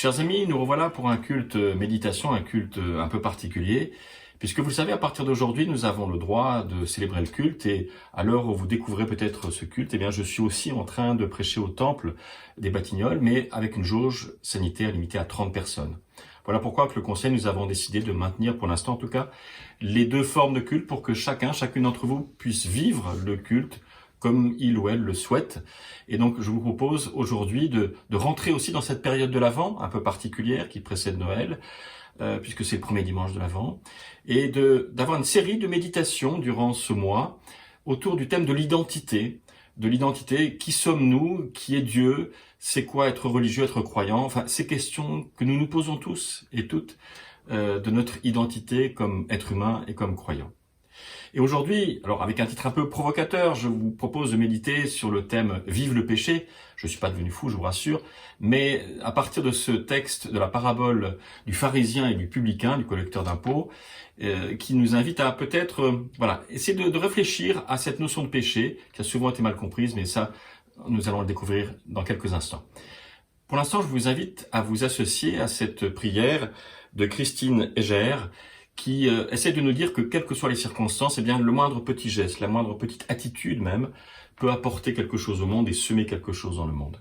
Chers amis, nous revoilà pour un culte méditation, un culte un peu particulier, puisque vous le savez, à partir d'aujourd'hui, nous avons le droit de célébrer le culte, et à l'heure où vous découvrez peut-être ce culte, eh bien, je suis aussi en train de prêcher au temple des Batignolles, mais avec une jauge sanitaire limitée à 30 personnes. Voilà pourquoi, avec le conseil, nous avons décidé de maintenir, pour l'instant en tout cas, les deux formes de culte pour que chacune d'entre vous puisse vivre le culte comme il ou elle le souhaite. Et donc, je vous propose aujourd'hui de rentrer aussi dans cette période de l'Avent, un peu particulière, qui précède Noël, puisque c'est le premier dimanche de l'Avent, et d'avoir une série de méditations durant ce mois autour du thème de l'identité. Qui sommes-nous, qui est Dieu, c'est quoi être religieux, être croyant, enfin, ces questions que nous nous posons tous et toutes de notre identité comme être humain et comme croyant. Et aujourd'hui, alors avec un titre un peu provocateur, je vous propose de méditer sur le thème « Vive le péché ». Je ne suis pas devenu fou, je vous rassure, mais à partir de ce texte de la parabole du pharisien et du publicain, du collecteur d'impôts, qui nous invite à peut-être essayer de réfléchir à cette notion de péché, qui a souvent été mal comprise, mais ça, nous allons le découvrir dans quelques instants. Pour l'instant, je vous invite à vous associer à cette prière de Christine Eger, qui essaie de nous dire que quelles que soient les circonstances, eh bien, le moindre petit geste, la moindre petite attitude même, peut apporter quelque chose au monde et semer quelque chose dans le monde.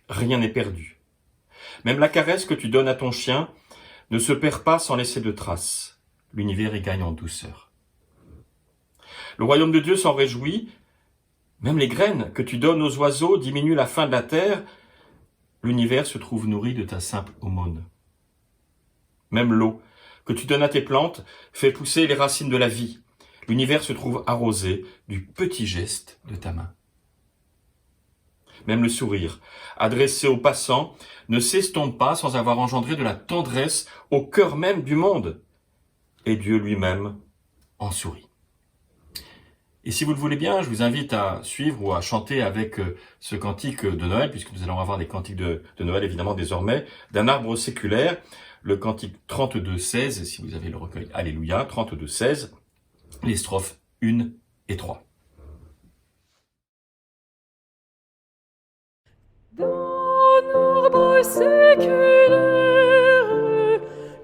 Rien n'est perdu. Même la caresse que tu donnes à ton chien ne se perd pas sans laisser de traces. L'univers y gagne en douceur. Le royaume de Dieu s'en réjouit. Même les graines que tu donnes aux oiseaux diminuent la faim de la terre. L'univers se trouve nourri de ta simple aumône. Même l'eau que tu donnes à tes plantes fait pousser les racines de la vie. L'univers se trouve arrosé du petit geste de ta main. Même le sourire, adressé aux passants, ne s'estompe pas sans avoir engendré de la tendresse au cœur même du monde. Et Dieu lui-même en sourit. Et si vous le voulez bien, je vous invite à suivre ou à chanter avec ce cantique de Noël, puisque nous allons avoir des cantiques de Noël évidemment désormais, d'un arbre séculaire, le cantique 32-16, si vous avez le recueil Alléluia, 32-16, les strophes 1 et 3. D'un arbre séculaire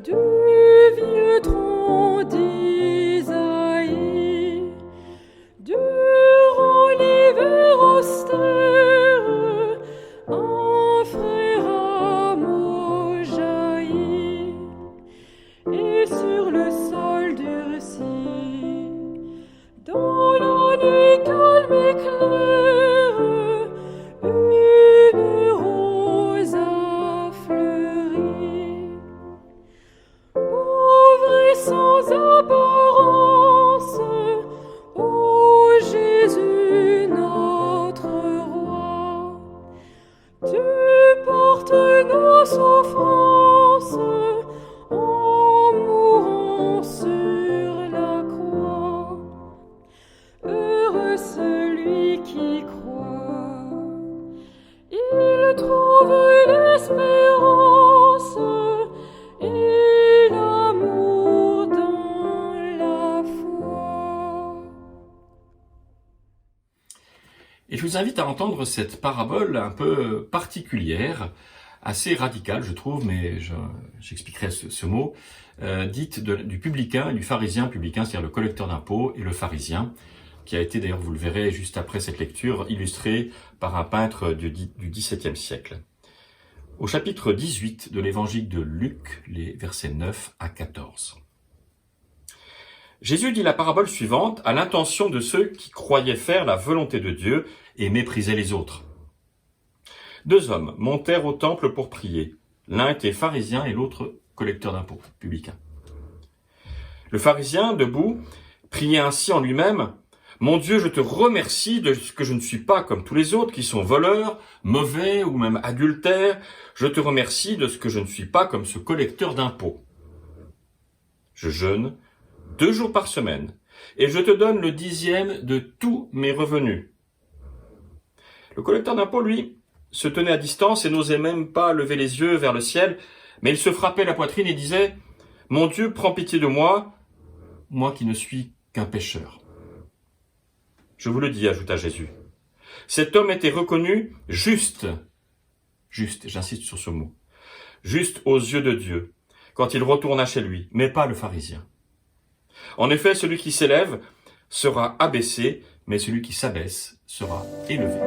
du vieux tronc d'Isaïe, durant l'hiver austère, un frère amour jaillit, et sur le sol durci, dans la nuit calme et claire, une rose a fleuri. Pauvre et sans apparence, ô Jésus notre roi, tu portes nos souffrances en mourant sur la croix. Heureux celui qui croit, il trouve l'espérance et l'amour dans la foi. Et je vous invite à entendre cette parabole un peu particulière, assez radicale je trouve, mais j'expliquerai ce mot, dite du publicain et du pharisien. Publicain, c'est-à-dire le collecteur d'impôts, et le pharisien, qui a été, d'ailleurs, vous le verrez juste après cette lecture, illustré par un peintre du XVIIe siècle. Au chapitre 18 de l'évangile de Luc, les versets 9 à 14. Jésus dit la parabole suivante à l'intention de ceux qui croyaient faire la volonté de Dieu et méprisaient les autres. 2 hommes montèrent au temple pour prier. L'un était pharisien et l'autre collecteur d'impôts, publicain. Le pharisien, debout, priait ainsi en lui-même: « Mon Dieu, je te remercie de ce que je ne suis pas comme tous les autres qui sont voleurs, mauvais ou même adultères. Je te remercie de ce que je ne suis pas comme ce collecteur d'impôts. Je jeûne 2 jours par semaine et je te donne le 10e de tous mes revenus. » Le collecteur d'impôts, lui, se tenait à distance et n'osait même pas lever les yeux vers le ciel, mais il se frappait la poitrine et disait: « Mon Dieu, prends pitié de moi, moi qui ne suis qu'un pécheur. » Je vous le dis, ajouta Jésus, cet homme était reconnu juste, j'insiste sur ce mot, juste aux yeux de Dieu, quand il retourna chez lui, mais pas le pharisien. En effet, celui qui s'élève sera abaissé, mais celui qui s'abaisse sera élevé.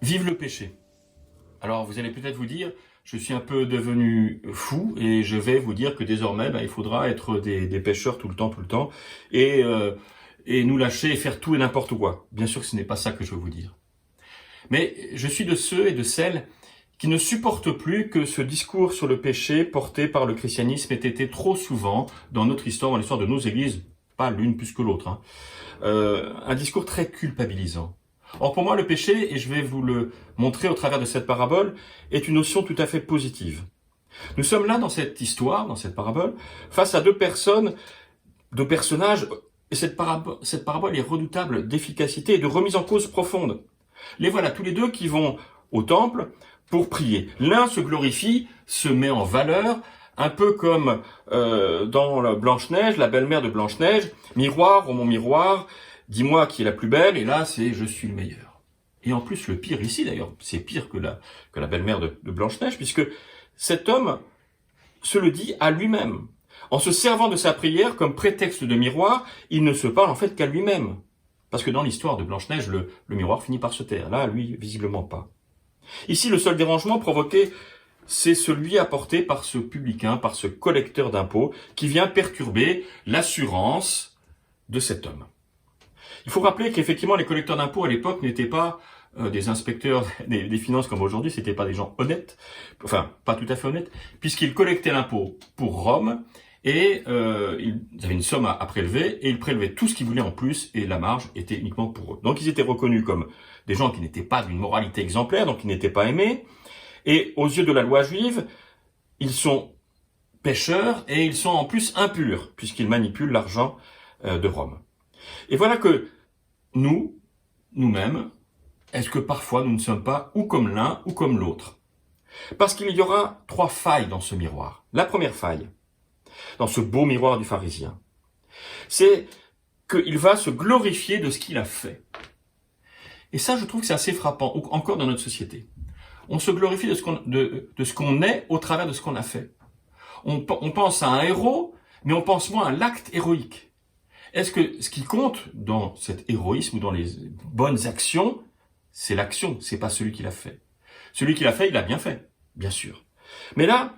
Vive le péché. Alors vous allez peut-être vous dire, je suis un peu devenu fou et je vais vous dire que désormais il faudra être des pécheurs tout le temps et nous lâcher et faire tout et n'importe quoi. Bien sûr que ce n'est pas ça que je veux vous dire. Mais je suis de ceux et de celles qui ne supportent plus que ce discours sur le péché porté par le christianisme ait été trop souvent dans notre histoire, dans l'histoire de nos églises, pas l'une plus que l'autre, un discours très culpabilisant. Or pour moi, le péché, et je vais vous le montrer au travers de cette parabole, est une notion tout à fait positive. Nous sommes là dans cette histoire, dans cette parabole, face à deux personnages, et cette parabole est redoutable d'efficacité et de remise en cause profonde. Les voilà tous les deux qui vont au temple pour prier. L'un se glorifie, se met en valeur, un peu comme dans Blanche-Neige, la belle-mère de Blanche-Neige, miroir, oh mon miroir, dis-moi qui est la plus belle, et là c'est je suis le meilleur. Et en plus le pire ici d'ailleurs, c'est pire que la belle-mère de Blanche-Neige, puisque cet homme se le dit à lui-même. En se servant de sa prière comme prétexte de miroir, il ne se parle en fait qu'à lui-même. Parce que dans l'histoire de Blanche-Neige, le miroir finit par se taire. Là, lui, visiblement pas. Ici, le seul dérangement provoqué, c'est celui apporté par ce publicain, par ce collecteur d'impôts, qui vient perturber l'assurance de cet homme. Il faut rappeler qu'effectivement, les collecteurs d'impôts à l'époque n'étaient pas des inspecteurs des finances comme aujourd'hui, c'était pas des gens honnêtes, enfin, pas tout à fait honnêtes, puisqu'ils collectaient l'impôt pour Rome, et ils avaient une somme à prélever, et ils prélevaient tout ce qu'ils voulaient en plus, et la marge était uniquement pour eux. Donc ils étaient reconnus comme des gens qui n'étaient pas d'une moralité exemplaire, donc qui n'étaient pas aimés, et aux yeux de la loi juive, ils sont pécheurs, et ils sont en plus impurs, puisqu'ils manipulent l'argent de Rome. Et voilà que nous-mêmes, est-ce que parfois nous ne sommes pas ou comme l'un ou comme l'autre? Parce qu'il y aura 3 failles dans ce miroir. La première faille, dans ce beau miroir du pharisien, c'est qu'il va se glorifier de ce qu'il a fait. Et ça, je trouve que c'est assez frappant, encore dans notre société. On se glorifie de ce qu'on est au travers de ce qu'on a fait. On pense à un héros, mais on pense moins à l'acte héroïque. Est-ce que ce qui compte dans cet héroïsme ou dans les bonnes actions, c'est l'action, c'est pas celui qui l'a fait. Celui qui l'a fait, il l'a bien fait, bien sûr. Mais là,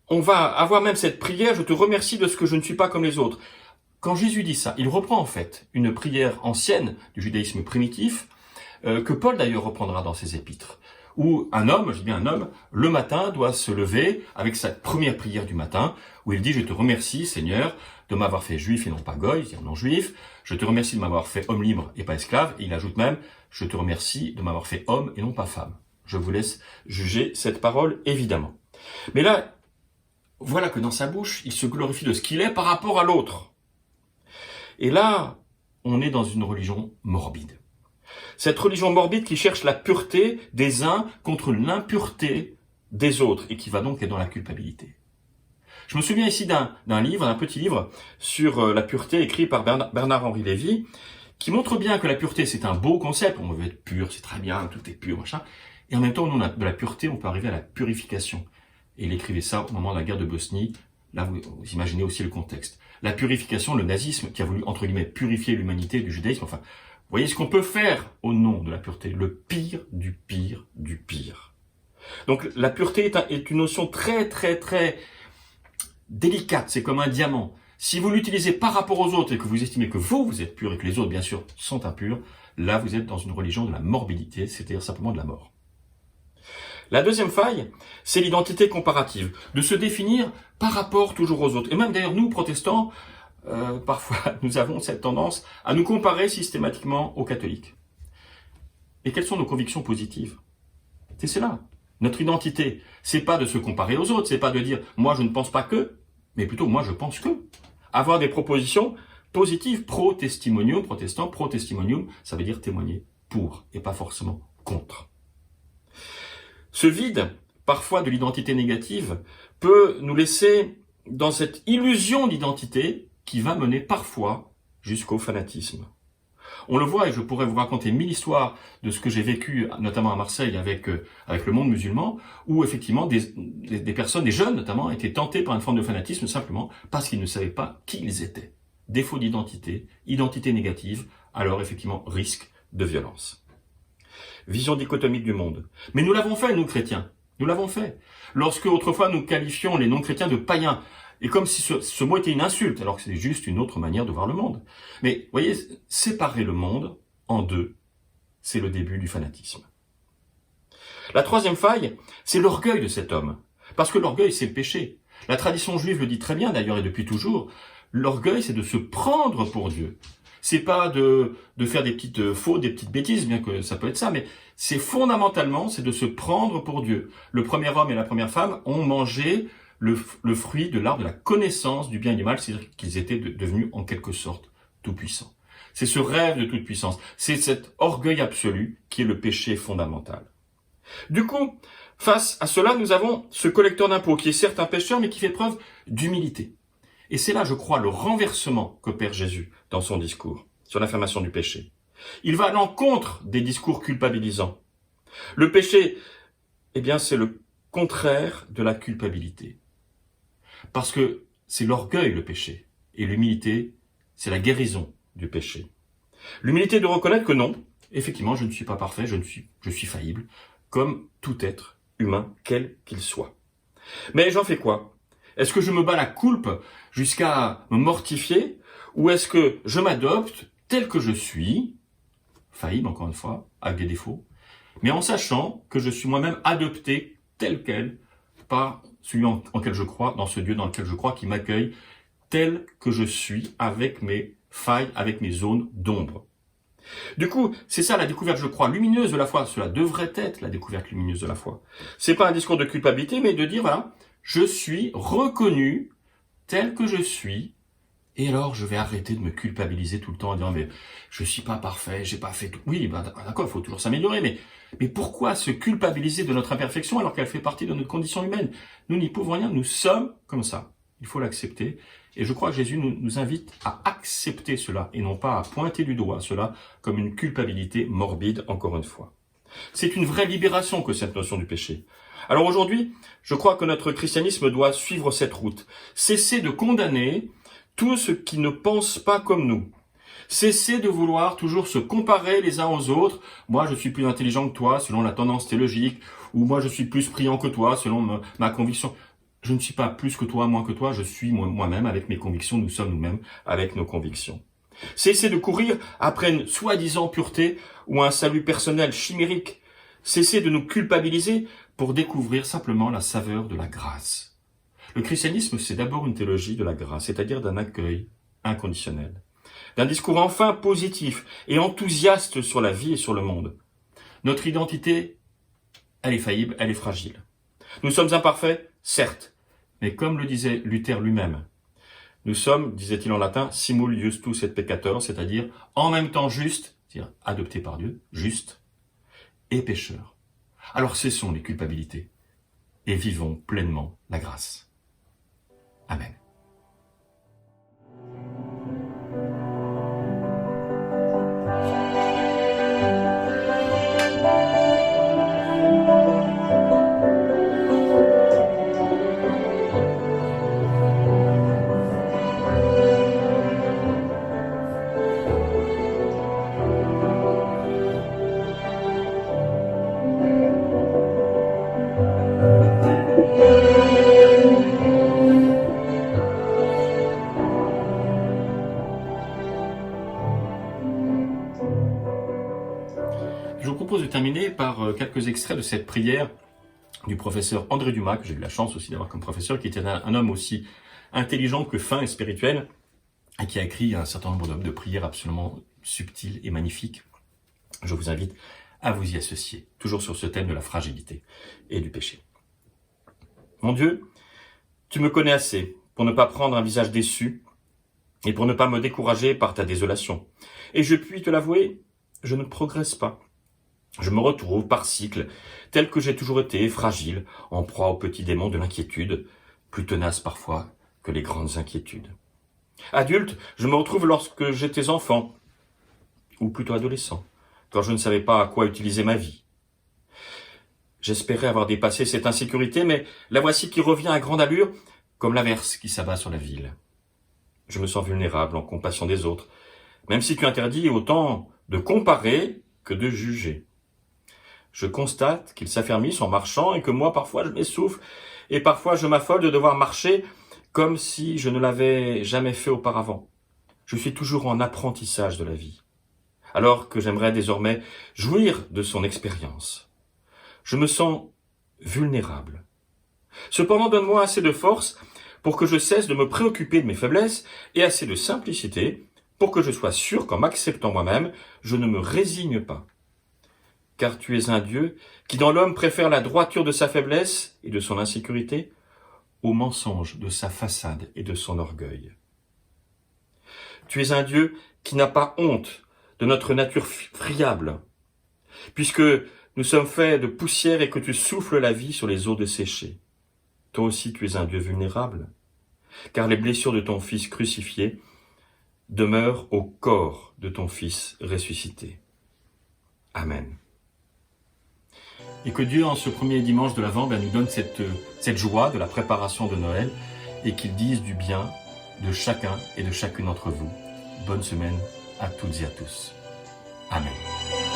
on va avoir même cette prière, je te remercie de ce que je ne suis pas comme les autres. Quand Jésus dit ça, il reprend en fait une prière ancienne du judaïsme primitif, que Paul d'ailleurs reprendra dans ses épîtres, où un homme, je dis bien un homme, le matin doit se lever avec sa première prière du matin, où il dit « Je te remercie Seigneur de m'avoir fait juif et non pas goy, c'est-à-dire non juif, je te remercie de m'avoir fait homme libre et pas esclave, et il ajoute même « Je te remercie de m'avoir fait homme et non pas femme ». Je vous laisse juger cette parole, évidemment. Mais là, voilà que dans sa bouche, il se glorifie de ce qu'il est par rapport à l'autre. Et là, on est dans une religion morbide. Cette religion morbide qui cherche la pureté des uns contre l'impureté des autres et qui va donc être dans la culpabilité. Je me souviens ici d'un petit livre sur la pureté écrit par Bernard-Henri Lévy, qui montre bien que la pureté c'est un beau concept, on veut être pur, c'est très bien, tout est pur, machin. Et en même temps, de la pureté, on peut arriver à la purification. Et il écrivait ça au moment de la guerre de Bosnie. Là, vous imaginez aussi le contexte. La purification, le nazisme, qui a voulu, entre guillemets, purifier l'humanité du judaïsme. Enfin, vous voyez ce qu'on peut faire au nom de la pureté. Le pire du pire du pire. Donc, la pureté est une notion très, très, très délicate. C'est comme un diamant. Si vous l'utilisez par rapport aux autres et que vous estimez que vous êtes pur et que les autres, bien sûr, sont impurs, là, vous êtes dans une religion de la morbidité, c'est-à-dire simplement de la mort. La deuxième faille, c'est l'identité comparative, de se définir par rapport toujours aux autres. Et même d'ailleurs, nous, protestants, parfois, nous avons cette tendance à nous comparer systématiquement aux catholiques. Et quelles sont nos convictions positives? C'est cela. Notre identité, c'est pas de se comparer aux autres, c'est pas de dire moi je ne pense pas que, mais plutôt moi je pense que. Avoir des propositions positives, pro-testimonium, protestant, pro-testimonium, ça veut dire témoigner pour et pas forcément contre. Ce vide, parfois de l'identité négative, peut nous laisser dans cette illusion d'identité qui va mener parfois jusqu'au fanatisme. On le voit, et je pourrais vous raconter 1000 histoires de ce que j'ai vécu, notamment à Marseille, avec le monde musulman, où effectivement des personnes, des jeunes notamment, étaient tentés par une forme de fanatisme simplement parce qu'ils ne savaient pas qui ils étaient. Défaut d'identité, identité négative, alors effectivement risque de violence. Vision dichotomique du monde. Mais nous l'avons fait, nous chrétiens. Nous l'avons fait. Lorsque autrefois nous qualifions les non-chrétiens de païens, et comme si ce mot était une insulte, alors que c'est juste une autre manière de voir le monde. Mais, vous voyez, séparer le monde en deux, c'est le début du fanatisme. La troisième faille, c'est l'orgueil de cet homme. Parce que l'orgueil, c'est le péché. La tradition juive le dit très bien d'ailleurs et depuis toujours. L'orgueil, c'est de se prendre pour Dieu. C'est pas de faire des petites fautes, des petites bêtises, bien que ça peut être ça, mais c'est fondamentalement, c'est de se prendre pour Dieu. Le premier homme et la première femme ont mangé le fruit de l'arbre de la connaissance du bien et du mal, c'est-à-dire qu'ils étaient devenus en quelque sorte tout-puissants. C'est ce rêve de toute puissance, c'est cet orgueil absolu qui est le péché fondamental. Du coup, face à cela, nous avons ce collecteur d'impôts qui est certes un pécheur, mais qui fait preuve d'humilité. Et c'est là, je crois, le renversement qu'opère Jésus dans son discours sur l'affirmation du péché. Il va à l'encontre des discours culpabilisants. Le péché, eh bien, c'est le contraire de la culpabilité. Parce que c'est l'orgueil le péché, et l'humilité, c'est la guérison du péché. L'humilité de reconnaître que non, effectivement, je ne suis pas parfait, je suis faillible, comme tout être humain, quel qu'il soit. Mais j'en fais quoi? Est-ce que je me bats la coulpe jusqu'à me mortifier, ou est-ce que je m'adopte tel que je suis, faillible encore une fois, avec des défauts, mais en sachant que je suis moi-même adopté tel quel par celui en quel je crois, dans ce Dieu dans lequel je crois, qui m'accueille tel que je suis, avec mes failles, avec mes zones d'ombre. Du coup, c'est ça la découverte, je crois, lumineuse de la foi. Cela devrait être la découverte lumineuse de la foi. C'est pas un discours de culpabilité, mais de dire, voilà, je suis reconnu tel que je suis, et alors je vais arrêter de me culpabiliser tout le temps en disant, mais je suis pas parfait, j'ai pas fait tout. Oui, ben, d'accord, il faut toujours s'améliorer, mais pourquoi se culpabiliser de notre imperfection alors qu'elle fait partie de notre condition humaine? Nous n'y pouvons rien, nous sommes comme ça. Il faut l'accepter. Et je crois que Jésus nous invite à accepter cela et non pas à pointer du doigt cela comme une culpabilité morbide, encore une fois. C'est une vraie libération que cette notion du péché. Alors aujourd'hui, je crois que notre christianisme doit suivre cette route. Cesser de condamner tous ceux qui ne pensent pas comme nous. Cesser de vouloir toujours se comparer les uns aux autres. Moi, je suis plus intelligent que toi selon la tendance théologique, ou moi, je suis plus priant que toi selon ma conviction. Je ne suis pas plus que toi, moins que toi, je suis moi-même avec mes convictions, nous sommes nous-mêmes avec nos convictions. Cessez de courir après une soi-disant pureté ou un salut personnel chimérique. Cessez de nous culpabiliser pour découvrir simplement la saveur de la grâce. Le christianisme, c'est d'abord une théologie de la grâce, c'est-à-dire d'un accueil inconditionnel, d'un discours enfin positif et enthousiaste sur la vie et sur le monde. Notre identité, elle est faillible, elle est fragile. Nous sommes imparfaits, certes, mais comme le disait Luther lui-même, nous sommes, disait-il en latin, simul justus et peccator, c'est-à-dire en même temps juste, c'est-à-dire adopté par Dieu, juste, et pécheur. Alors cessons les culpabilités et vivons pleinement la grâce. Amen. Je vous propose de terminer par quelques extraits de cette prière du professeur André Dumas, que j'ai eu la chance aussi d'avoir comme professeur, qui était un homme aussi intelligent que fin et spirituel, et qui a écrit un certain nombre de prières absolument subtiles et magnifiques. Je vous invite à vous y associer, toujours sur ce thème de la fragilité et du péché. Mon Dieu, tu me connais assez pour ne pas prendre un visage déçu et pour ne pas me décourager par ta désolation. Et je puis te l'avouer, je ne progresse pas. Je me retrouve par cycles, tel que j'ai toujours été, fragile, en proie au petit démon de l'inquiétude, plus tenace parfois que les grandes inquiétudes. Adulte, je me retrouve lorsque j'étais enfant, ou plutôt adolescent, quand je ne savais pas à quoi utiliser ma vie. J'espérais avoir dépassé cette insécurité, mais la voici qui revient à grande allure, comme l'averse qui s'abat sur la ville. Je me sens vulnérable en compassion des autres, même si tu interdis autant de comparer que de juger. Je constate qu'ils s'affermissent en marchant et que moi, parfois, je m'essouffle et parfois je m'affole de devoir marcher comme si je ne l'avais jamais fait auparavant. Je suis toujours en apprentissage de la vie, alors que j'aimerais désormais jouir de son expérience. Je me sens vulnérable. Cependant, donne-moi assez de force pour que je cesse de me préoccuper de mes faiblesses et assez de simplicité pour que je sois sûr qu'en m'acceptant moi-même, je ne me résigne pas. Car tu es un Dieu qui dans l'homme préfère la droiture de sa faiblesse et de son insécurité au mensonge de sa façade et de son orgueil. Tu es un Dieu qui n'a pas honte de notre nature friable, puisque nous sommes faits de poussière et que tu souffles la vie sur les eaux desséchées. Toi aussi tu es un Dieu vulnérable, car les blessures de ton Fils crucifié demeurent au corps de ton Fils ressuscité. Amen. Et que Dieu, en ce premier dimanche de l'Avent, nous donne cette joie de la préparation de Noël et qu'il dise du bien de chacun et de chacune d'entre vous. Bonne semaine à toutes et à tous. Amen.